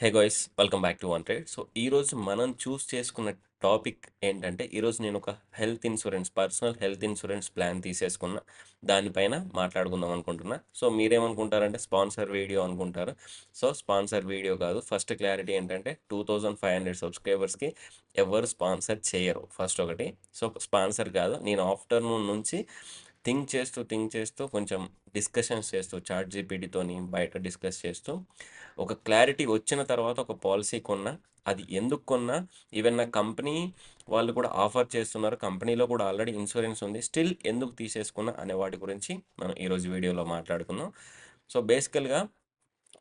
Hey guys, welcome back to one trade. So ఈరోజు మనం చూస్ చేసుకున్న టాపిక్ ఏంటంటే, ఈరోజు నేను ఒక పర్సనల్ హెల్త్ ఇన్సూరెన్స్ ప్లాన్ తీసేసుకున్న దానిపైన మాట్లాడుకుందాం అనుకుంటున్నా. సో మీరేమనుకుంటారంటే స్పాన్సర్ వీడియో అనుకుంటారు. సో స్పాన్సర్ వీడియో కాదు. ఫస్ట్ క్లారిటీ ఏంటంటే 2500 సబ్స్క్రైబర్స్కి ఎవరు స్పాన్సర్ చేయరు. ఫస్ట్ ఒకటి. సో స్పాన్సర్ కాదు. నేను ఆఫ్టర్నూన్ నుంచి థింక్ చేస్తూ కొంచెం డిస్కషన్స్ చేస్తూ చాట్ జీపీటీతోని బయట డిస్కస్ చేస్తూ ఒక క్లారిటీ వచ్చిన తర్వాత ఒక పాలసీ కొన్నా. అది ఎందుకు కొన్నా, ఈవెన్ నా కంపెనీ వాళ్ళు కూడా ఆఫర్ చేస్తున్నారు. కంపెనీలో కూడా ఆల్రెడీ ఇన్సూరెన్స్ ఉంది. స్టిల్ ఎందుకు తీసేసుకున్నా అనే వాటి గురించి మనం ఈరోజు వీడియోలో మాట్లాడుకుందాం. సో బేసికల్గా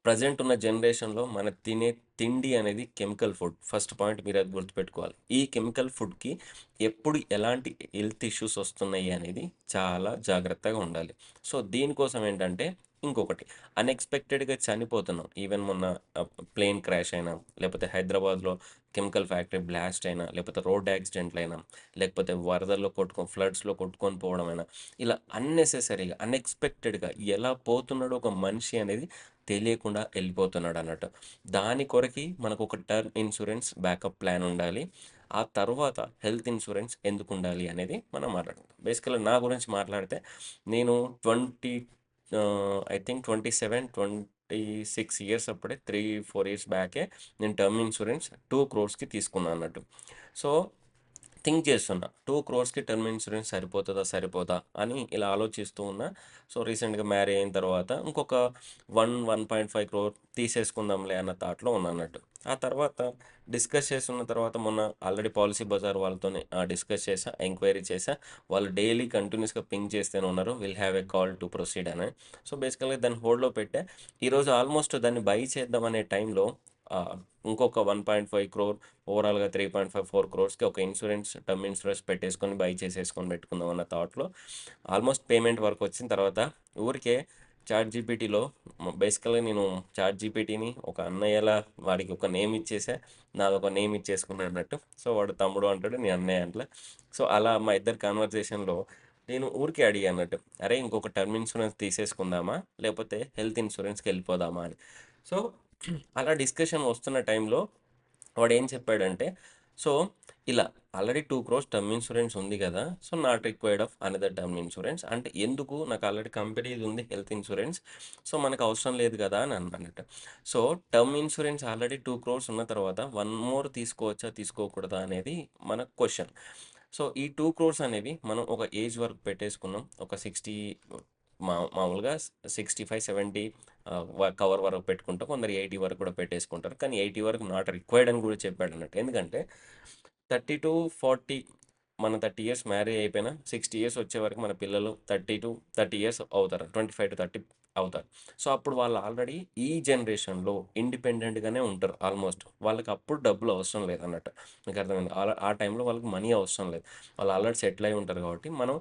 ప్రజెంట్ ఉన్న జనరేషన్లో మన తినే తిండి అనేది కెమికల్ ఫుడ్. ఫస్ట్ పాయింట్ మీరు అది గుర్తుపెట్టుకోవాలి. ఈ కెమికల్ ఫుడ్కి ఎప్పుడు ఎలాంటి హెల్త్ ఇష్యూస్ వస్తున్నాయి అనేది చాలా జాగ్రత్తగా ఉండాలి. సో దీనికోసం ఏంటంటే ఇంకొకటి, అన్ఎక్స్పెక్టెడ్గా చనిపోతున్నాం. ఈవెన్ మొన్న ప్లేన్ క్రాష్ అయినా, లేకపోతే హైదరాబాద్లో కెమికల్ ఫ్యాక్టరీ బ్లాస్ట్ అయినా, లేకపోతే రోడ్ యాక్సిడెంట్లు అయినా, లేకపోతే వరదల్లో ఫ్లడ్స్లో కొట్టుకొని పోవడం అయినా, ఇలా అన్నెసెసరీగా అన్ఎక్స్పెక్టెడ్గా ఎలా పోతున్నాడో ఒక మనిషి అనేది తెలియకుండా వెళ్ళిపోతున్నాడు అన్నట్టు. దాని కొరకి మనకు ఒక టర్మ్ ఇన్సూరెన్స్ బ్యాకప్ ప్లాన్ ఉండాలి. ఆ తర్వాత హెల్త్ ఇన్సూరెన్స్ ఎందుకు ఉండాలి అనేది మనం మాట్లాడుకుందాం. బేసికల్గా నా గురించి మాట్లాడితే, నేను ఐ థింక్ 26 ఇయర్స్ అప్పుడే 3-4 ఇయర్స్ బ్యాకే నేను టర్మ్ ఇన్సూరెన్స్ 2 crores తీసుకున్నాను అన్నట్టు. సో థింక్ చేస్తున్నా, 2 crores టర్మ్ ఇన్సూరెన్స్ సరిపోదా అని ఇలా ఆలోచిస్తూ ఉన్నా. సో రీసెంట్గా మ్యారీ అయిన తర్వాత ఇంకొక 1.5 crore తీసేసుకుందాంలే అన్న థాట్లో ఉన్నా అన్నట్టు. ఆ తర్వాత డిస్కస్ చేస్తున్న తర్వాత మొన్న ఆల్రెడీ పాలసీ బజార్ వాళ్ళతోనే డిస్కస్ చేసా, ఎంక్వైరీ చేసా. వాళ్ళు డైలీ కంటిన్యూస్గా పింక్ చేస్తూనే ఉన్నారు, will have a call to proceed అని. సో బేసికల్గా దాన్ని హోల్డ్లో పెట్టా. ఈరోజు ఆల్మోస్ట్ దాన్ని బై చేద్దాం అనే టైంలో ఇంకొక 1.5 crore, ఓవరాల్గా 3.5-4 crores ఒక టర్మ్ ఇన్సూరెన్స్ పెట్టేసుకొని బై చేసేసుకొని పెట్టుకుందాం అన్న థాట్లో ఆల్మోస్ట్ పేమెంట్ వరకు వచ్చిన తర్వాత ఊరికే చాట్ జీపీటీలో బేసికల్గా నేను చాట్ జీపీటీని ఒక అన్నయ్యలా వాడికి ఒక నేమ్ ఇచ్చేసా, నాది ఒక నేమ్ ఇచ్చేసుకున్నాను అన్నట్టు. సో వాడు తమ్ముడు అంటాడు, నేను అన్నయ్య అంటలే. సో అలా మా ఇద్దరు కాన్వర్జేషన్లో నేను ఊరికే అడిగా అన్నట్టు, అరే ఇంకొక టర్మ్ ఇన్సూరెన్స్ తీసేసుకుందామా లేకపోతే హెల్త్ ఇన్సూరెన్స్కి వెళ్ళిపోదామా అని. సో అలా డిస్కషన్ వస్తున్న టైంలో వాడు ఏం చెప్పాడంటే, సో ఇలా ఆల్రెడీ 2 crores టర్మ్ ఇన్సూరెన్స్ ఉంది కదా, so not required of another term insurance అంటే, ఎందుకు, నాకు ఆల్రెడీ కంపెనీది ఉంది హెల్త్ ఇన్సూరెన్స్, సో మనకు అవసరం లేదు కదా అని అన్నట్టు. So term insurance already 2 crores ఉన్న తర్వాత 1 more తీసుకోవచ్చా తీసుకోకూడదా అనేది మన క్వశ్చన్. సో ఈ 2 crores అనేవి మనం ఒక ఏజ్ వరకు పెట్టేసుకున్నాం. ఒక 60, మామూలుగా 65-70 కవర్ వరకు పెట్టుకుంటాం. కొందరు 80 వరకు కూడా పెట్టేసుకుంటారు. కానీ 80 వరకు నాట్ రిక్వైర్డ్ అని కూడా చెప్పాడు అన్నట్టు. ఎందుకంటే 30-40, మన 30 ఇయర్స్ మ్యారేజ్ అయిపోయినా 60 ఇయర్స్ వచ్చే వరకు మన పిల్లలు 30-30 ఇయర్స్ అవుతారు, 25-30 అవుతారు. సో అప్పుడు వాళ్ళు ఆల్రెడీ ఈ జనరేషన్లో ఇండిపెండెంట్గానే ఉంటారు ఆల్మోస్ట్. వాళ్ళకి అప్పుడు డబ్బులు అవసరం లేదు అన్నట్టు. మీకు అర్థమైంది. ఆ టైంలో వాళ్ళకి మనీ అవసరం లేదు, వాళ్ళు ఆల్రెడీ సెటిల్ అయి ఉంటారు. కాబట్టి మనం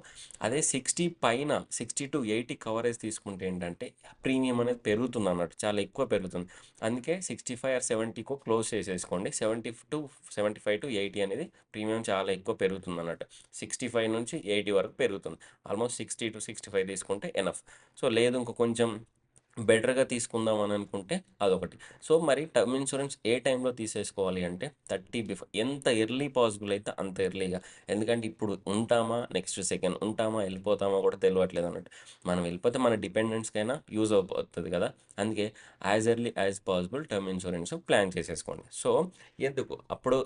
అదే 60 పైన 60-80 కవరేజ్ తీసుకుంటే ఏంటంటే ప్రీమియం అనేది పెరుగుతుంది అన్నట్టు, చాలా ఎక్కువ పెరుగుతుంది. అందుకే 65 or 70కో క్లోజ్ చేసేసుకోండి. 75-80 అనేది ప్రీమియం చాలా ఎక్కువ పెరుగుతుంది అన్నట్టు. 65 నుంచి 80 వరకు పెరుగుతుంది. ఆల్మోస్ట్ 60-65 తీసుకుంటే ఎనఫ్. సో లేదు ఇంకో కొంచెం బెటర్గా తీసుకుందాం అని అనుకుంటే అదొకటి. సో మరి టర్మ్ ఇన్సూరెన్స్ ఏ టైంలో తీసేసుకోవాలి అంటే 30 బిఫోర్, ఎంత ఎర్లీ పాసిబుల్ అయితే అంత ఎర్లీగా. ఎందుకంటే ఇప్పుడు ఉంటామా, నెక్స్ట్ సెకండ్ ఉంటామా, వెళ్ళిపోతామా కూడా తెలియట్లేదు అన్నట్టు. మనం వెళ్ళిపోతే మన డిపెండెంట్స్కైనా యూజ్ అవుతుంది కదా. అందుకే as early as possible term insurance plan చేసేసుకోండి. సో ఎందుకు అప్పుడు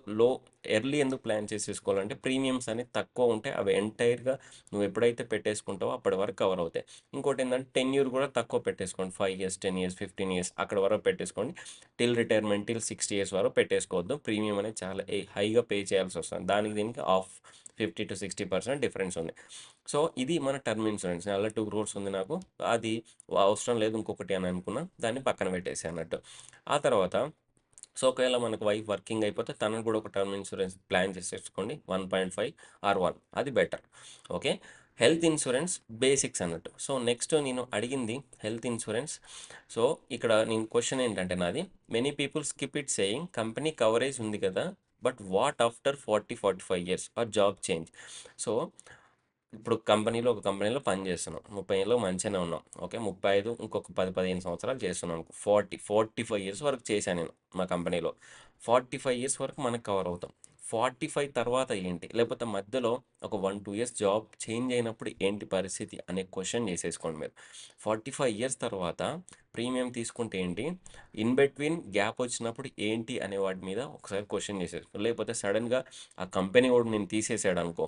ఎర్లీ ఎందుకు ప్లాన్ చేసేసుకోవాలంటే, ప్రీమియమ్స్ అనేది తక్కువ ఉంటే అవి ఎంటైర్గా నువ్వు ఎప్పుడైతే పెట్టేసుకుంటావో అప్పటి వరకు కవర్ అవుతాయి. ఇంకోటి ఏంటంటే టెన్యూర్ కూడా తక్కువ పెట్టేసుకోండి. 5 years, 10 years, 15 years అక్కడ వరకు పెట్టేసుకోండి. రిటైర్మెంట్ 60 years వరకు పెట్టేసుకోవద్దు. ప్రీమియం అనేది చాలా హైగా పే చేయాల్సి వస్తుంది. దీనికి 50-60% డిఫరెన్స్ ఉంది. సో ఇది మన టర్మ్ ఇన్సూరెన్స్. అలా 2 crores ఉంది నాకు, అది అవసరం లేదు ఇంకొకటి అని అనుకున్నా, దాన్ని పక్కన పెట్టేసి అన్నట్టు. ఆ తర్వాత సో ఒకవేళ మనకు వైఫ్ వర్కింగ్ అయిపోతే తనకు కూడా ఒక టర్మ్ ఇన్సూరెన్స్ ప్లాన్ చేసేసుకోండి. 1.5 or 1, అది better. Okay. Health insurance basics అన్నట్టు. సో నెక్స్ట్ నేను అడిగింది హెల్త్ ఇన్సూరెన్స్. సో ఇక్కడ నేను క్వశ్చన్ ఏంటంటే నాది, many people skip it saying company coverage ఉంది కదా, but what after 40-45 years or job change. So ఇప్పుడు ఒక కంపెనీలో పని చేస్తున్నాం. 30 ఏళ్ళు మంచిగానే ఉన్నాం. ఓకే. 35 ఇంకొక 10, 15 సంవత్సరాలు చేస్తున్నాం. 45 ఇయర్స్ వరకు చేశాను నేను మా కంపెనీలో. 45 ఇయర్స్ వరకు మనకు కవర్ అవుతాం. 45 తర్వాత ఏంటి? లేకపోతే మధ్యలో ఒక 1, 2 ఇయర్స్ జాబ్ చేంజ్ అయినప్పుడు ఏంటి పరిస్థితి అనే క్వెషన్ చేసేసుకోండి మీరు. 45 ఇయర్స్ తర్వాత ప్రీమియం తీసుకుంటే ఏంటి? ఇన్ బిట్వీన్ గ్యాప్ వచ్చినప్పుడు ఏంటి అనే వాటి మీద ఒకసారి క్వెషన్ చేసేసుకోండి. లేకపోతే సడన్‌గా ఆ కంపెనీ వాడు నిన్ను తీసేసాడనుకో,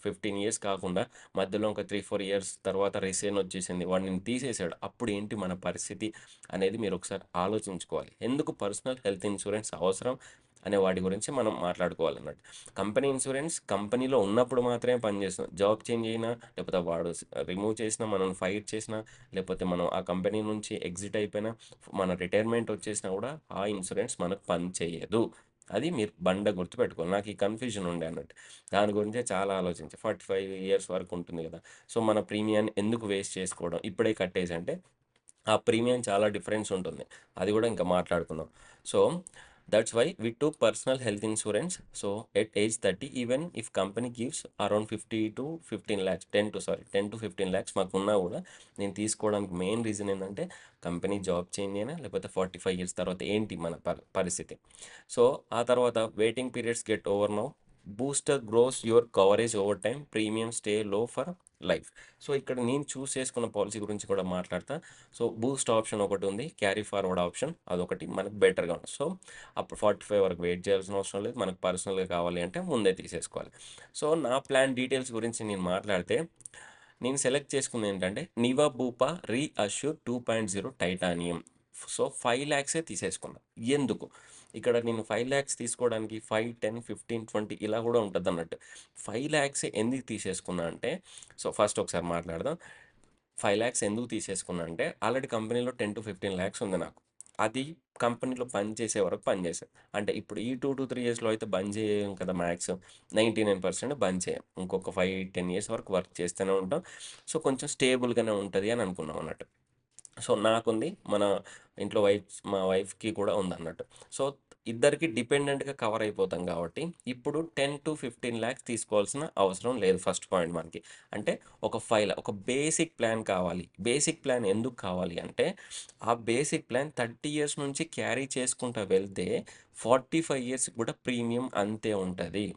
15 ఇయర్స్ కాకుండా మధ్యలో ఒక 3, 4 ఇయర్స్ తర్వాత రిసైన్ వచ్చేసింది. వాడు నిన్ను తీసేసాడు. అప్పుడు ఏంటి మన పరిస్థితి అనేది మీరు ఒకసారి ఆలోచించుకోవాలి. ఎందుకు పర్సనల్ హెల్త్ ఇన్సూరెన్స్ అవసరం అనే వాటి గురించి మనం మాట్లాడుకోవాలన్నట్టు. కంపెనీ ఇన్సూరెన్స్ కంపెనీలో ఉన్నప్పుడు మాత్రమే పనిచేస్తుంది. జాబ్ చేంజ్ అయినా, లేకపోతే వాడు రిమూవ్ చేసినా, మనల్ని ఫైర్ చేసినా, లేకపోతే మనం ఆ కంపెనీ నుంచి ఎగ్జిట్ అయిపోయినా, మన రిటైర్మెంట్ వచ్చేసినా కూడా ఆ ఇన్సూరెన్స్ మనకు పని చేయదు. అది మీరు గుర్తుపెట్టుకోవాలి. నాకు ఈ కన్‌ఫ్యూజన్ ఉండే అన్నట్టు. దాని గురించే చాలా ఆలోచించా. 45 ఇయర్స్ వరకు ఉంటుంది కదా! సో, మన ప్రీమియాన్ని ఎందుకు వేస్ట్ చేసుకోవడం? ఇప్పుడే కట్టేసి అంటే, ఆ ప్రీమియం చాలా డిఫరెన్స్ ఉంటుంది. అది కూడా ఇంకా మాట్లాడుకుందాం. So, that's why we took personal health insurance. So, at age 30 even if company gives around 50-15 lakhs 10-15 lakhs మాకున్నా కూడా నేను తీసుకోవడానికి మెయిన్ రీజన్ ఏంటంటే, కంపెనీ జాబ్ చేంజ్ అయినా లేకపోతే 45 ఇయర్స్ తర్వాత ఏంటి మన పరిస్థితి. సో, ఆ తర్వాత waiting periods get over now. Booster gross your coverage over time. Premium stay లో ఫర్ లైఫ్. సో, ఇక్కడ నేను చూస్ చేసుకున్న పాలసీ గురించి కూడా మాట్లాడతా. సో, బూస్ట్ ఆప్షన్ ఒకటి ఉంది. క్యారీ ఫార్వర్డ్ ఆప్షన్ అదొకటి మనకు బెటర్‌గా ఉంది. సో, అప్పుడు 45 వరకు వెయిట్ చేయాల్సిన అవసరం లేదు. మనకు పర్సనల్‌గా కావాలి అంటే ముందే తీసేసుకోవాలి. సో, నా ప్లాన్ డీటెయిల్స్ గురించి నేను మాట్లాడితే, నేను సెలెక్ట్ చేసుకుంది ఏంటంటే నివా బూపా రీఅష్యూర్ 2.0 టైటానియం. సో, 5 లాక్సే తీసేసుకున్నా. ఎందుకు? ఇక్కడ నేను 5 లాక్స్ తీసుకోవడానికి 5, 10, 15, 20 ఇలా కూడా ఉంటదన్నట్టు. 5 లాక్సే ఎందుకు తీసేసుకున్నా అంటే, సో, ఫస్ట్ ఒకసారి మాట్లాడదాం. 5 లాక్స్ ఎందుకు తీసేసుకున్నా అంటే, ఆల్రెడీ కంపెనీలో 10-15 లాక్స్ ఉంది నాకు. అది కంపెనీలో పని చేసే వరకు పని చేశాను. అంటే ఇప్పుడు ఈ 2-3 ఇయర్స్‌లో అయితే బంద్ చేయం కదా మ్యాక్స్. 99% బంద్ చేయం. ఇంకొక 5, 10 ఇయర్స్ వరకు వర్క్ చేస్తూనే ఉంటాం. సో, కొంచెం స్టేబుల్‌గానే ఉంటది అని అనుకున్నాం అన్నట్టు. సో, నాకుంది. మా వైఫ్‌కి కూడా ఉందన్నట్టు. సో, ఇద్దరికీ డిపెండెంట్‌గా కవర్ అయిపోతాం కాబట్టి, ఇప్పుడు 10-15 లాక్స్ తీసుకోవాల్సిన అవసరం లేదు ఫస్ట్ పాయింట్ మనకి. అంటే ఒక బేసిక్ ప్లాన్ కావాలి. బేసిక్ ప్లాన్ ఎందుకు కావాలి అంటే, ఆ బేసిక్ ప్లాన్ 30 ఇయర్స్ నుంచి క్యారీ చేసుకుంటా వెళ్తే, 45 ఇయర్స్‌కి కూడా ప్రీమియం అంతే ఉంటది.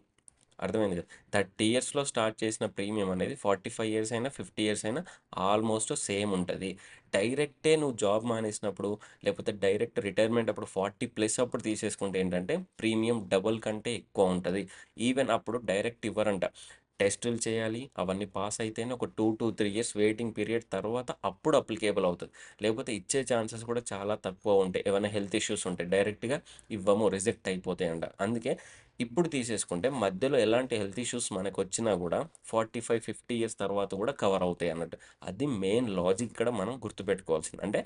అర్థమైంది కదా! 30 ఇయర్స్‌లో స్టార్ట్ చేసిన ప్రీమియం అనేది 45 ఇయర్స్ అయినా, 50 ఇయర్స్ అయినా ఆల్మోస్ట్ సేమ్ ఉంటది. డైరెక్టే నువ్వు జాబ్ మానేసినప్పుడు, లేకపోతే డైరెక్ట్ రిటైర్మెంట్ అప్పుడు 40+ అప్పుడు తీసేసుకుంటే ఏంటంటే, ప్రీమియం డబుల్ కంటే ఎక్కువ ఉంటది. ఈవెన్ అప్పుడు డైరెక్ట్ ఇవ్వరంట. టెస్టులు చేయాలి. అవన్నీ పాస్ అయితేనే ఒక 2-3 ఇయర్స్ వెయిటింగ్ పీరియడ్ తర్వాత అప్పుడు అప్లికేబుల్ అవుతది. లేకపోతే ఇచ్చే ఛాన్సెస్ కూడా చాలా తక్కువ ఉంటాయి. ఏవైనా హెల్త్ ఇష్యూస్ ఉంటే డైరెక్ట్‌గా ఇవ్వము, రిజెక్ట్ అయిపోతాయంట. అందుకే ఇప్పుడు తీసేసుకుంటే మధ్యలో ఎలాంటి హెల్త్ ఇష్యూస్ మనకొచ్చినా గూడా 45, 50 ఇయర్స్ తర్వాత గూడా కవర్ అవుతాయన్నట్టు. అది మెయిన్ లాజిక్ ఇక్కడ మనం గుర్తుపెట్టుకోవాల్సింది. అంటే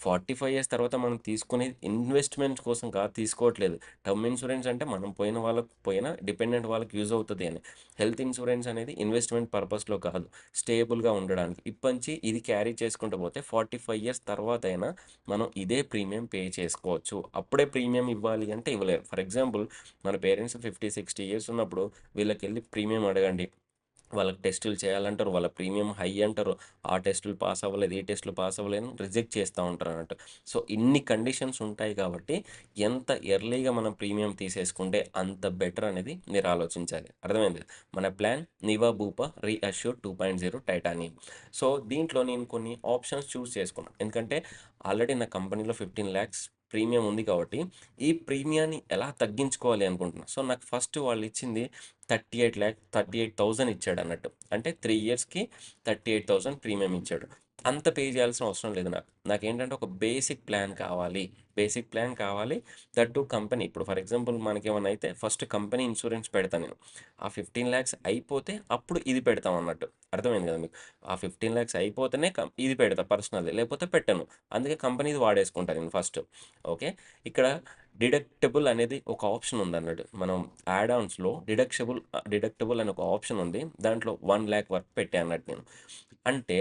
45 ఇయర్స్ తర్వాత మనం తీసుకునేది ఇన్వెస్ట్‌మెంట్ కోసం కాదు తీసుకోవట్లేదు. టర్మ్ ఇన్సూరెన్స్ అంటే మనం పోయిన వాళ్ళకి పోయినా డిపెండెంట్ వాళ్ళకి యూజ్ అవుతది అని. హెల్త్ ఇన్సూరెన్స్ అనేది ఇన్వెస్ట్‌మెంట్ పర్పస్‌లో కాదు. స్టేబుల్‌గా ఉండడానికి. ఇప్పటినుంచి ఇది క్యారీ చేసుకుంటూ పోతే 45 ఇయర్స్ తర్వాతైనా మనం ఇదే ప్రీమియం పే చేసుకోవచ్చు. అప్పుడే ప్రీమియం ఇవ్వాలి అంటే ఇవ్వలేరు. ఫర్ ఎగ్జాంపుల్ మన పేరెంట్స్ 50, 60 ఇయర్స్ ఉన్నప్పుడు వీళ్ళకెళ్ళి ప్రీమియం అడగండి. వాళ్ళకి టెస్టులు చేయాలంటారు. వాళ్ళ ప్రీమియం హై అంటారు. ఆ టెస్టులు పాస్ అవ్వలేదు, ఈ టెస్టులు పాస్ అవ్వలేదని రిజెక్ట్ చేస్తా ఉంటారన్నట్టు. సో, ఇన్ని కండిషన్స్ ఉంటాయి కాబట్టి ఎంత ఎర్లీగా మనం ప్రీమియం తీసేసుకుంటే అంత బెటర్ అనేది మీరు ఆలోచించాలి. అర్థమైంది కదా! మన plan Niva Bupa reassure 2.0 titanium. So, దీంట్లో నేను కొన్ని ఆప్షన్స్ చూజ్ చేసుకున్నా. ఎందుకంటే ఆల్రెడీ నా కంపెనీలో 15 లాక్స్ ప్రీమియం ఉంది కాబట్టి ఈ ప్రీమియాన్ని ఎలా తగ్గించుకోవాలి అనుకుంటున్నా. సో, నాకు ఫస్ట్ వాళ్ళిచ్చింది 38,000 ఇచ్చాడన్నట్టు. అంటే 3 ఇయర్స్‌కి 38,000 ప్రీమియం ఇచ్చాడు. అంత పే చేయాల్సిన అవసరం లేదు నాకు. నాకేంటంటే ఒక బేసిక్ ప్లాన్ కావాలి. బేసిక్ ప్లాన్ కావాలి. దట్ టూ కంపెనీ ఇప్పుడు ఫర్ ఎగ్జాంపుల్ మనకేమన్నా అయితే ఫస్ట్ కంపెనీ ఇన్సూరెన్స్ పెడతా నేను. ఆ 15 లాక్స్ అయిపోతే అప్పుడు ఇది పెడతాం అన్నట్టు. అర్థమైంది కదా మీకు? ఆ 15 లాక్స్ అయిపోతేనే ఇది పెడతా పర్సనల్‌ది. లేకపోతే పెట్టను. అందుకే కంపెనీది వాడేసుకుంటా నేను ఫస్ట్. ఓకే. ఇక్కడ డిడక్టబుల్ అనేది ఒక ఆప్షన్ ఉందన్నట్టు. మనం యాడ్ ఆన్స్‌లో డిడక్టబుల్ అని ఒక ఆప్షన్ ఉంది. దాంట్లో 1,00,000 వరకు పెట్టా అన్నట్టు నేను. అంటే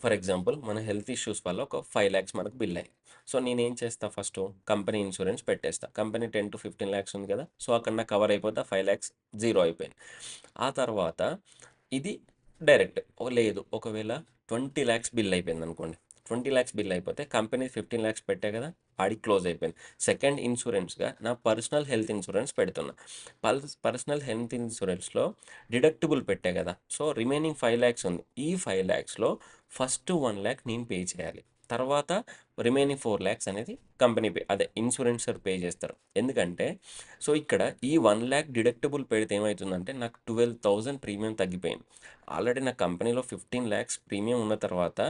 ఫర్ ఎగ్జాంపుల్ మన హెల్త్ ఇష్యూస్ వల్ల ఒక 5 లాక్స్ మనకు బిల్ అయ్యాయి. సో, నేనేం చేస్తా ఫస్టు కంపెనీ ఇన్సూరెన్స్ పెట్టేస్తా. కంపెనీ 10-15 లాక్స్ ఉంది కదా! సో, అక్కడ నాకు కవర్ అయిపోద్ది. ఆ 5 లాక్స్ జీరో అయిపోయింది. ఆ తర్వాత ఇది డైరెక్ట్. లేదు ఒకవేళ 20,00,000 బిల్ అయిపోయిందనుకోండి. 20,00,000 బిల్ అయిపోతే కంపెనీ 15,00,000 పెట్టా కదా! ఆడికి క్లోజ్ అయిపోయింది. సెకండ్ ఇన్సూరెన్స్‌గా నా పర్సనల్ హెల్త్ ఇన్సూరెన్స్ పెడుతున్నా. పర్సనల్ హెల్త్ ఇన్సూరెన్స్‌లో డిడక్టిబుల్ పెట్టా కదా! సో, రిమైనింగ్ 5,00,000 ఉంది. ఈ 5,00,000లో ఫస్ట్ 1,00,000 నేను పే చేయాలి. తర్వాత రిమైనింగ్ 4,00,000 అనేది కంపెనీ అదే ఇన్సూరెన్సర్ పే చేస్తారు. ఎందుకంటే సో, ఇక్కడ ఈ 1,00,000 డిడక్టిబుల్ పెడితే ఏమైతుందంటే నాకు 12,000 ప్రీమియం తగ్గిపోయింది. ఆల్రెడీ నా కంపెనీలో 15,00,000 ప్రీమియం ఉన్న తర్వాత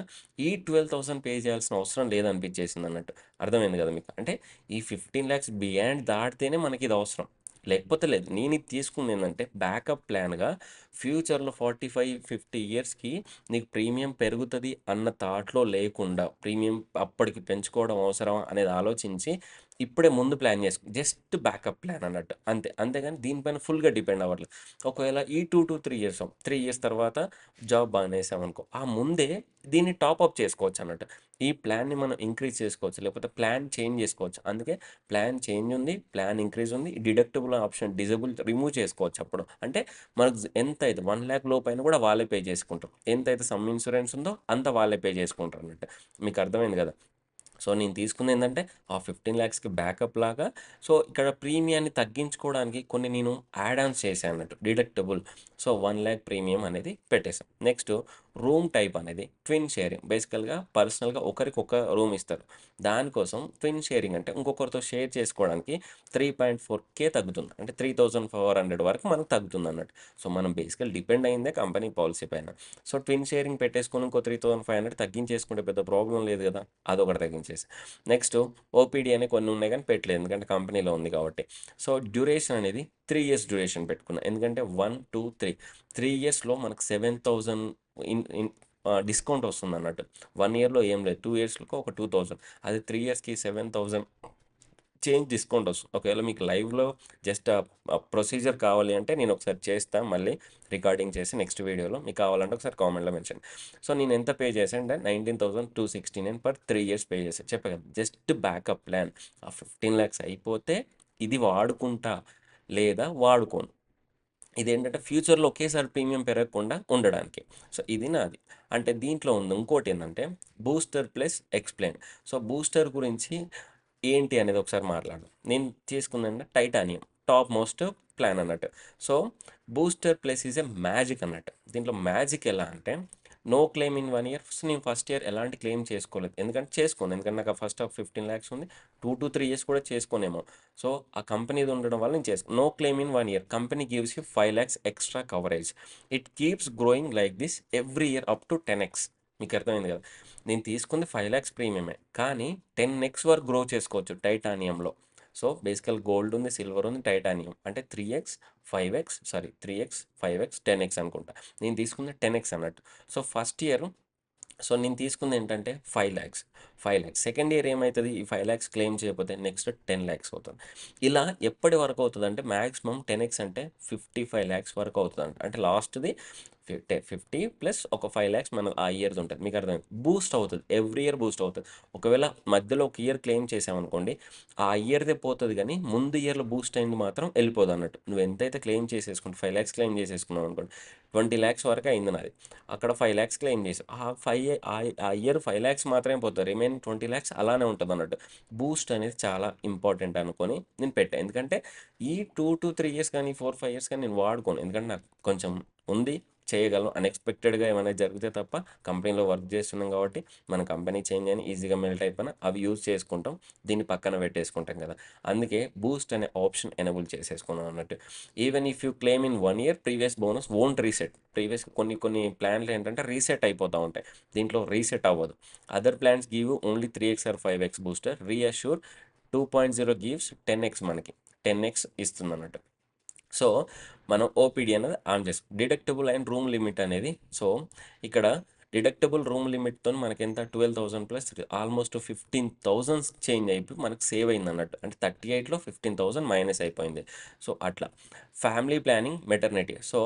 ఈ 12,000 పే చేయాల్సిన అవసరం లేదనిపించేసిందన్నట్టు. అర్థమైంది కదా మీకు? అంటే ఈ 15,00,000 బియాండ్ దాటితేనే మనకిది అవసరం. లేకపోతే లేదు. నేనిది తీసుకుందేందంటే బ్యాకప్ ప్లాన్‌గా ఫ్యూచర్‌లో 45, 50 ఇయర్స్‌కి నీకు ప్రీమియం పెరుగుతది అన్న థాట్‌లో లేకుండా ప్రీమియం అప్పటికి పెంచుకోవడం అవసరమా అనేది ఆలోచించి ఇప్పుడే ముందు ప్లాన్ చేసుకో జస్ట్ బ్యాకప్ ప్లాన్ అన్నట్టు. అంతే. అంతేగాని దీనిపైన ఫుల్‌గా డిపెండ్ అవ్వట్లేదు. ఒకవేళ ఈ 2-3 ఇయర్స్ 3 ఇయర్స్ తర్వాత జాబ్ మానేసామనుకో, ఆ ముందే దీన్ని టాపప్ చేసుకోవచ్చన్నట్టు. ఈ ప్లాన్‌ని మనం ఇంక్రీజ్ చేసుకోవచ్చు. లేకపోతే ప్లాన్ చేంజ్ చేసుకోవచ్చు. అందుకే ప్లాన్ చేంజ్ ఉంది. ప్లాన్ ఇంక్రీజ్ ఉంది. డిడక్టబుల్ ఆప్షన్ డిజేబుల్ రిమూవ్ చేసుకోవచ్చు అప్పుడు. అంటే మనకు ఎంతైతే 1,00,000 లోపైన కూడా వాళ్ళే పే చేసుకుంటారు. ఎంతైతే సమ్ ఇన్సూరెన్స్ ఉందో అంత వాళ్ళే పే చేసుకుంటారన్నట్టు. మీకు అర్థమైంది కదా! సో, నేను తీసుకుందేంటంటే, ఆ 15,00,000కి బ్యాకప్ లాగా సో, ఇక్కడ ప్రీమియాన్ని తగ్గించుకోవడానికి కొన్ని నేను యాడ్ ఆన్స్ చేశానన్నట్టు. డిడక్టబుల్. సో, 1,00,000 ప్రీమియం అనేది పెట్టేసాం. నెక్స్ట్ రూమ్ టైప్ అనేది ట్విన్ షేరింగ్. బేసికల్‌గా పర్సనల్‌గా ఒకరికొక రూమ్ ఇస్తారు. దానికోసం ట్విన్ షేరింగ్ అంటే ఇంకొకరితో షేర్ చేసుకోవడానికి 3.4K తగ్గుతుంది. అంటే 3,400 వరకు మనకు తగ్గుతుందన్నట్టు. సో, మనం బేసికల్ డిపెండ్ అయిందే కంపెనీ పాలసీ పైన. సో, ట్విన్ షేరింగ్ పెట్టేసుకొని ఇంకో 3,500 తగ్గించేసుకుంటే పెద్ద ప్రాబ్లమ్ లేదు కదా! అదొకటి తగ్గించేసి. నెక్స్ట్ ఓపీడీ అని కొన్ని ఉన్నాయి కానీ పెట్టలేదు. ఎందుకంటే కంపెనీలో ఉంది కాబట్టి. సో, డ్యూరేషన్ అనేది 3 ఇయర్స్ డ్యూరేషన్ పెట్టుకున్నా. ఎందుకంటే 1, 2, 3 ఇయర్స్‌లో మనకు 7,000 ఇన్ ఇన్ డిస్కౌంట్ వస్తుందన్నట్టు. 1 ఇయర్‌లో ఏం లేదు. 2 ఇయర్స్‌కి ఒక 2,000 అది 3 ఇయర్స్‌కి 7,000 చేంజ్ డిస్కౌంట్ వస్తుంది. ఒకవేళ మీకు లైవ్‌లో జస్ట్ ప్రొసీజర్ కావాలి అంటే నేను ఒకసారి చేస్తా మళ్ళీ రికార్డింగ్ చేసి నెక్స్ట్ వీడియోలో. మీకు కావాలంటే ఒకసారి కామెంట్‌లో మెన్షన్. సో, నేను ఎంత పే చేశాను అంటే 19,269 ఫర్ 3 ఇయర్స్ పే చేశా. చెప్పా కదా! Just backup plan. ఆ 15,00,000 అయిపోతే ఇది వాడుకుంటా లేదా వాడుకోను. ఇదేంటంటే ఫ్యూచర్‌లో ఒకేసారి ప్రీమియం పెరగకుండా ఉండడానికి. సో, ఇది నాది. అంటే దీంట్లో ఉంది ఇంకోటేందంటే booster plus explain. So, booster గురించి ఏంటి అనేది ఒకసారి మాట్లాడదాం. నేను తీసుకుందంటే టైటానియం టాప్ మోస్ట్ ప్లాన్ అన్నట్టు. So, booster plus is a magic అన్నట్టు. దీంట్లో మ్యాజిక్ ఎలా అంటే నో క్లెయిమ్ ఇన్ 1 ఇయర్. నేను ఫస్ట్ ఇయర్ ఎలాంటి క్లెయిమ్ చేసుకోలేదు. ఎందుకంటే చేసుకోను. ఎందుకంటే నాకు ఫస్ట్ 15,00,000 ఉంది. 2-3 ఇయర్స్ కూడా చేసుకోనేమో. సో, ఆ కంపెనీది ఉండడం వల్ల నేను చేసుకో no claim in 1 year. Company gives you 5,00,000 extra coverage. It keeps growing like this every year up to 10x. మీకు అర్థమైంది కదా! నేను తీసుకుంది 5,00,000 ప్రీమియమే. కానీ 10x వరకు గ్రో చేసుకోవచ్చు టైటానియంలో. సో, బేసికల్ గోల్డ్ ఉంది, సిల్వర్ ఉంది, టైటానియం. అంటే 3x, 5x sorry 3x, 5x, 10x అనుకుంటా. నేను తీసుకుంది 10x అన్నట్టు. సో, ఫస్ట్ ఇయర్ సో, నేను తీసుకుందేంటంటే 5,00,000. 5,00,000 సెకండ్ ఇయర్ ఏమైతది? ఈ 5,00,000 క్లెయిమ్ చేయకపోతే నెక్స్ట్ 10,00,000 అవుతుంది. ఇలా ఎప్పటి వరకు అవుతదంటే మాక్సిమం 10x అంటే 55,00,000 వరకు అవుతదంట. అంటే లాస్ట్‌ది 50 ప్లస్ ఒక 5,00,000 మన ఆ ఇయర్‌ది ఉంటది. మీకు అర్థమైంది. బూస్ట్ అవుతది. ఎవ్రీ ఇయర్ బూస్ట్ అవుతది. ఒకవేళ మధ్యలో ఒక ఇయర్ క్లెయిమ్ చేశామనుకోండి, ఆ ఇయర్‌దే పోతది గానీ, ముందు ఇయర్‌లో బూస్ట్ అయింది మాత్రం ఎళ్ళిపోదన్నట్టు. నువ్వు ఎంతైతే క్లెయిమ్ చేసేసుకుంటే 5,00,000 క్లెయిమ్ చేసేసుకున్నావనుకోండి, 20,00,000 వరకే అయింది నాది. అక్కడ 5,00,000 క్లెయిమ్ చేశా. ఆ ఇయర్ 5,00,000 మాత్రమే పోతది. రిమైనింగ్ 20,00,000 అలానే ఉంటదన్నట్టు. బూస్ట్ అనేది చాలా ఇంపార్టెంట్ అనుకోని నేను పెట్టా. ఎందుకంటే ఈ 2-3 ఇయర్స్ కానీ, 4-5 ఇయర్స్ కానీ నేను వాడుకోను. ఎందుకంటే నాకు కొంచెం ఉంది. చేయగలను. అన్‌ఎక్స్‌పెక్టెడ్‌గా ఏమైనా జరిగితే తప్ప కంపెనీలో వర్క్ చేస్తున్నాం కాబట్టి మన కంపెనీ చేంజ్ అయినా ఈజీగా మెల్ట్ అయిపోయినా అవి యూజ్ చేసుకుంటాం. దీన్ని పక్కన పెట్టేసుకుంటాం కదా! అందుకే బూస్ట్ అనే ఆప్షన్ ఎనేబుల్ చేసేసుకున్నాం అన్నట్టు. Even if you claim in 1 year previous bonus won't reset. Previous కొన్ని ప్లాన్లు ఏంటంటే రీసెట్ అయిపోతా ఉంటాయి. దీంట్లో రీసెట్ అవ్వదు. Other plans give you only 3x or 5x booster. Reassure 2.0 gives 10x మనకి. 10x ఇస్తుందన్నట్టు. సో, మనం ఓపీడీ అనేది ఆన్ చేసుకో డిడక్టబుల్ అండ్ రూమ్ లిమిట్ అనేది సో, ఇక్కడ డిడక్టబుల్ రూమ్ లిమిట్‌తోని మనకెంత 12,000 ప్లస్ ఆల్మోస్ట్ 15,000 చేంజ్ అయిపోయి మనకు సేవ్ అయిందన్నట్టు. అంటే 38లో 15,000 మైనస్ అయిపోయింది. సో, అట్లా. Family planning, maternity. సో,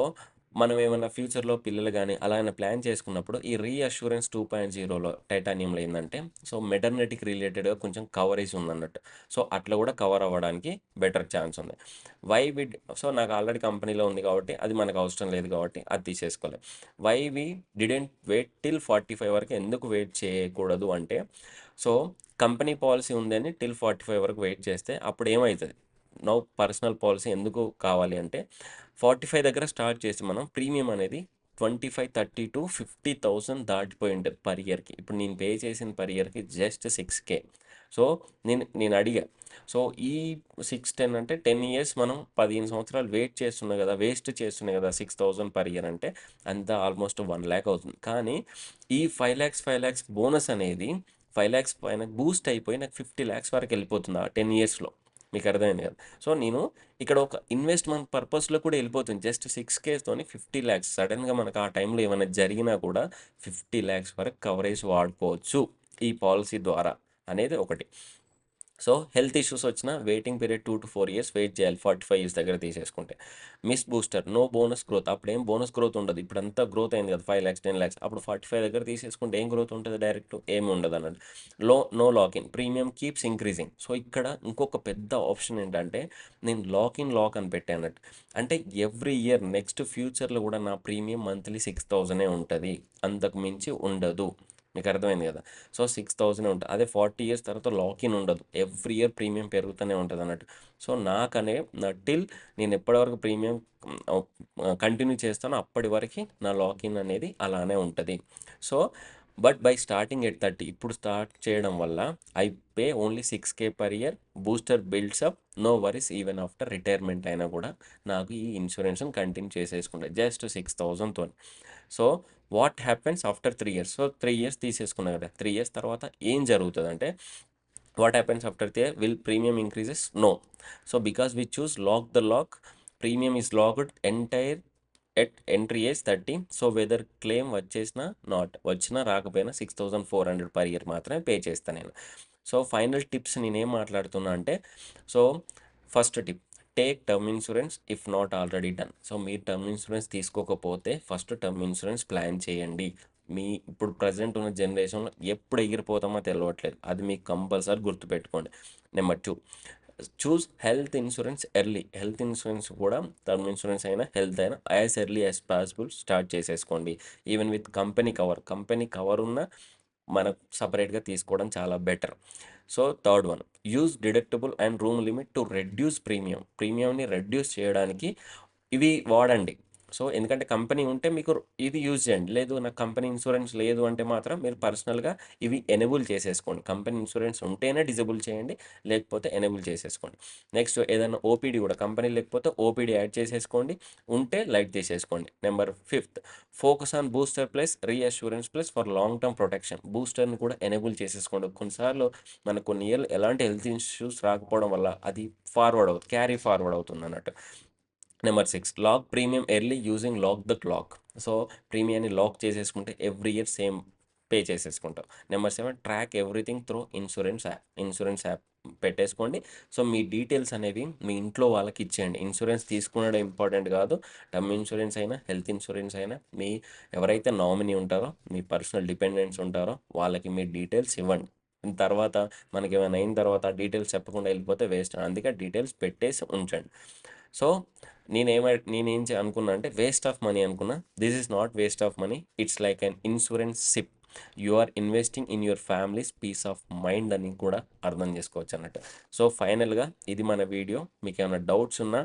మనం ఏమన్నా ఫ్యూచర్‌లో పిల్లలు గాని, అలా ఏమైనా ప్లాన్ చేసుకున్నప్పుడు ఈ రీఅష్యూరెన్స్ 2.0లో టైటానియంలో ఏందంటే, సో మెటర్నిటీకి రిలేటెడ్‌గా కొంచెం కవరేజ్ ఉందన్నట్టు. సో అట్లా కూడా కవర్ అవ్వడానికి బెటర్ ఛాన్స్ ఉంది. వై వి సో నాకు ఆల్రెడీ కంపెనీలో ఉంది కాబట్టి, అది మనకు అవసరం లేదు కాబట్టి అది తీసేసుకోలే. Why we didn't wait till 45 వరకు ఎందుకు వెయిట్ చేయకూడదు అంటే, సో కంపెనీ పాలిసీ ఉందని టిల్ 45 వరకు వెయిట్ చేస్తే అప్పుడు ఏమైతది? నౌ పర్సనల్ పాలిసీ ఎందుకు కావాలి అంటే 45 దగ్గర స్టార్ట్ చేసి మనం ప్రీమియం అనేది 25, 30 టు 50,000 దాటిపోయి ఉంటుంది పర్ ఇయర్‌కి. ఇప్పుడు నేను పే చేసిన పర్ ఇయర్‌కి జస్ట్ 6,000. సో నేను అడిగా. సో ఈ 6, 10 అంటే 10 ఇయర్స్ మనం 15 సంవత్సరాలు వెయిట్ చేస్తున్నాం కదా! వేస్ట్ చేస్తున్నాం కదా! 6,000 పర్ ఇయర్ అంటే అంతా ఆల్మోస్ట్ 1,00,000 అవుతుంది. కానీ ఈ 5,00,000, 5,00,000 బోనస్ అనేది 5,00,000 పైన బూస్ట్ అయిపోయి నాకు 50,00,000 వరకు వెళ్ళిపోతుంది ఆ 10 ఇయర్స్‌లో. మీకు అర్థమైంది కదా! సో నేను ఇక్కడ ఒక ఇన్వెస్ట్‌మెంట్ పర్పస్‌లో కూడా వెళ్ళిపోతుంది. జస్ట్ 6,000తోని 50,00,000 సడెన్‌గా మనకు ఆ టైంలో ఏమైనా జరిగినా కూడా 50,00,000 వరకు కవరేజ్ వాడుకోవచ్చు ఈ పాలిసీ ద్వారా అనేది ఒకటి. సో హెల్త్ ఇష్యూస్ వచ్చినా వెయిటింగ్ పీరియడ్ 2-4 ఇయర్స్ వెయిట్ చేయాలి 45 ఇయర్స్ దగ్గర తీసేసుకుంటే. Miss booster no bonus growth అప్పుడేం బోనస్ గ్రోత్ ఉండదు. ఇప్పుడంతా గ్రోత్ అయింది కదా 5,00,000, 10,00,000 అప్పుడు 45 దగ్గర తీసేసుకుంటే ఏం గ్రోత్ ఉంటుంది డైరెక్ట్ ఏమి ఉండదు అన్నట్టు. No lock in premium keeps increasing. So ఇక్కడ ఇంకొక పెద్ద ఆప్షన్ ఏంటంటే నేను లాక్ అని పెట్టానట్టు. అంటే ఎవ్రీ ఇయర్ నెక్స్ట్ ఫ్యూచర్లో కూడా నా ప్రీమియం మంత్లీ 6,000 ఉంటుంది, అంతకు మించి ఉండదు. మీకు అర్థమైంది కదా! సో 6,000 ఉంటుంది. అదే 40 ఇయర్స్ తర్వాత లాక్ ఇన్ ఉండదు. ఎవ్రీ ఇయర్ ప్రీమియం పెరుగుతూనే ఉంటుంది అన్నట్టు. సో టిల్ నేను ఎప్పటివరకు ప్రీమియం కంటిన్యూ చేస్తానో అప్పటి వరకు నా లాక్ ఇన్ అనేది అలానే ఉంటుంది. So but by starting at 30 ఇప్పుడు స్టార్ట్ చేయడం వల్ల I pay only 6,000 per year. Booster builds up. No worries even after retirement అయినా కూడా నాకు ఈ ఇన్సూరెన్స్ని కంటిన్యూ చేసేసుకుంటా జస్ట్ 6,000తో. So what happens after 3 years? So 3 years తీసేసుకున్నా కదా! 3 ఇయర్స్ తర్వాత ఏం జరుగుతుందంటే what happens after they will premium increases? No. So because we choose lock premium is locked entire at entry age 30. So whether claim వచ్చేసినా వచ్చినా రాకపోయినా 6,400 per year మాత్రమే pay చేస్తాను నేను. సో ఫైనల్ టిప్స్ నేనేం మాట్లాడుతున్నా అంటే, so first tip take term insurance if not already done. So మీరు టర్మ్ ఇన్సూరెన్స్ తీసుకోకపోతే ఫస్ట్ టర్మ్ ఇన్సూరెన్స్ ప్లాన్ చేయండి. ఇప్పుడు ప్రజెంట్ ఉన్న జనరేషన్లో ఎప్పుడు ఎగిరిపోతామో తెలియట్లేదు, అది మీకు కంపల్సరీ గుర్తుపెట్టుకోండి. నెంబర్ 2, చూస్ health insurance early. Health insurance కూడా టర్మ్ ఇన్సూరెన్స్ అయినా హెల్త్ అయినా as early as possible start చేసేసుకోండి. ఈవెన్ విత్ కంపెనీ కవర్ ఉన్న మనకు సపరేట్గా తీసుకోవడం చాలా better. So third one, use deductible and room limit to reduce ప్రీమియంని రెడ్యూస్ చేయడానికి ఇవి వాడండి. సో ఎందుకంటే కంపెనీ ఉంటే మీకు ఇది యూజ్ చేయండి. లేదు నాకు కంపెనీ ఇన్సూరెన్స్ లేదు అంటే మాత్రం మీరు పర్సనల్గా ఇవి ఎనేబుల్ చేసేసుకోండి. కంపెనీ ఇన్సూరెన్స్ ఉంటేనే డిజేబుల్ చేయండి, లేకపోతే ఎనేబుల్ చేసేసుకోండి. నెక్స్ట్ ఏదైనా ఓపీడీ కూడా కంపెనీ లేకపోతే ఓపీడీ యాడ్ చేసేసుకోండి, ఉంటే లైట్ తీసేసుకోండి. Number 5th, focus on booster plus reassurance plus for long term protection. బూస్టర్ని కూడా ఎనేబుల్ చేసేసుకోండి. కొన్నిసార్లు మనకు కొన్ని ఏళ్ళు ఎలాంటి హెల్త్ ఇష్యూస్ రాకపోవడం వల్ల అది క్యారీ ఫార్వర్డ్ అవుతుంది అన్నట్టు. Number 6, lock premium early using lock the clock. So ప్రీమియాన్ని లాక్ చేసేసుకుంటే ఎవ్రీ ఇయర్ సేమ్ పే చేసేసుకుంటాం. Number 7, track everything through insurance app పెట్టేసుకోండి. సో మీ డీటెయిల్స్ అనేవి మీ ఇంట్లో వాళ్ళకి ఇచ్చేయండి. ఇన్సూరెన్స్ తీసుకునడం ఇంపార్టెంట్ కాదు. టర్మ్ ఇన్సూరెన్స్ అయినా హెల్త్ ఇన్సూరెన్స్ అయినా మీ ఎవరైతే నామినీ ఉంటారో మీ పర్సనల్ డిపెండెంట్స్ ఉంటారో వాళ్ళకి మీ డీటెయిల్స్ ఇవ్వండి. తర్వాత మనకి ఏమైనా అయిన తర్వాత డీటెయిల్స్ చెప్పకుండా వెళ్ళిపోతే వేస్ట్. అందుకే డీటెయిల్స్ పెట్టేసి ఉంచండి. సో అనుకున్నా అంటే వేస్ట్ ఆఫ్ మనీ అనుకున్నా. This is not waste of money, it's like an insurance SIP. You are investing in your family's peace of mind అని కూడా అర్థం చేసుకోవచ్చు అన్నట్టు. సో ఫైనల్గా ఇది మన వీడియో. మీకు ఏమైనా డౌట్స్ ఉన్నా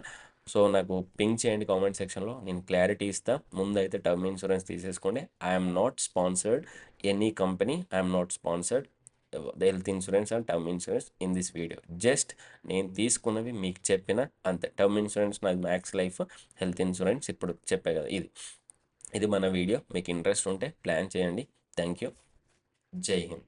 సో నాకు పింక్ చేయండి కామెంట్ సెక్షన్లో, నేను క్లారిటీ ఇస్తా. ముందైతే టర్మ్ ఇన్సూరెన్స్ తీసేసుకోండి. I'm not sponsored any company, I'm not sponsored the health insurance and term insurance in this video. Just నేను తీసుకున్నవి మీకు చెప్పిన అంతే. టర్మ్ ఇన్సూరెన్స్ నాది మ్యాక్స్ లైఫ్, హెల్త్ ఇన్సూరెన్స్ ఇప్పుడు చెప్పే కదా ఇది మన వీడియో. మీకు ఇంట్రెస్ట్ ఉంటే ప్లాన్ చేయండి. Thank you. జై హింద్.